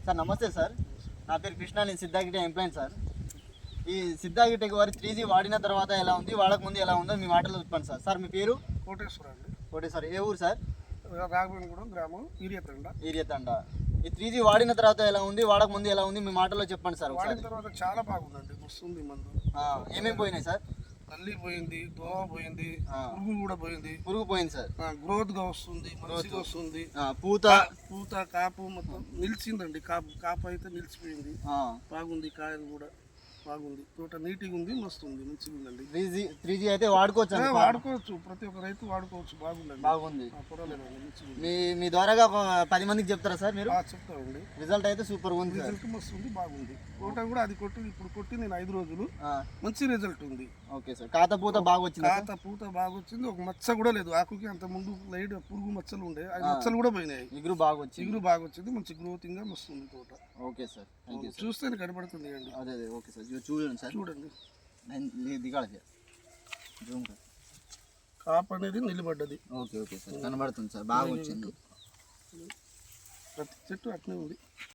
Sir నమస్తే sir, నా పేరు కృష్ణ, నేను సిద్ధాగిరి ఎంప్లాయ్ సార్. ఈ సిద్ధాగిరి వారి 3G వాడిన తర్వాత ఎలా ఉంది, వాడక ముందు ఎలా ఉందో మీ మాటలో చెప్పండి సార్. సార్ మీ పేరు? కోటేశ్వర అండి. కోటేశ్వర, ఏ ఊరు సార్? రాఘవేంద్రగూడెం గ్రామం, ఈరియతండ. ఈ 3G వాడిన తర్వాత ఎలా ఉంది, వాడక ముందు ఎలా ఉంది మీ మాటలో చెప్పండి సార్. వాడిన తర్వాత చాలా బాగుందండి, వస్తుంది మందు. ఏమేమి పోయినాయి సార్? తల్లి పోయింది, దోమ పోయింది, పురుగు కూడా పోయింది. పురుగు పోయింది సార్. గ్రోత్ గా వస్తుంది, మంచిగా వస్తుంది. పూత కాపు మొత్తం నిలిచిందండి. కాపు అయితే నిలిచిపోయింది. బాగుంది, కాయలు కూడా బాగుంది, తోట నీట్గా ఉంది, మస్తు ఉంది, మంచిగా ఉందండి. 3G అయితే వాడుకోవచ్చు, వాడుకోవచ్చు, ప్రతి ఒక్క రైతు వాడుకోవచ్చు. బాగుందండి, బాగుంది. పర్వాలేదు. మీ ద్వారాగా 10 మందికి చెప్తారా సార్ మీరు? చెప్తామండి. రిజల్ట్ అయితే సూపర్ ఉంది, రిజల్ట్ మస్తు ఉంది, బాగుంది. తోట కూడా అది ఇప్పుడు కొట్టి నేను 5 రోజులు, మంచి రిజల్ట్ ఉంది. Okay sir. కాత పూత బాగా వచ్చింది? కాత పూత బాగా వచ్చింది, ఒక మచ్చ కూడా లేదు ఆకుకి. అంత ముందు లైట్ పురుగు మచ్చలు ఉండే, ఆ మచ్చలు కూడా పోయినాయి. ఇగురు బాగా వచ్చింది, మంచి గ్రోతింగ్ గా మస్తుంది తోట. Okay sir, thank you. చూస్తేనే కనబడుతుంది అండి. అదే ఓకే సార్, చూడండి సార్, చూడండి. దిగాలి సార్, జూమ్ కాపు అనేది నిలబడ్డది. ఓకే సార్, కనబడుతుంది సార్, బాగా వచ్చింది. ప్రతి చెట్టు అట్నే ఉంది.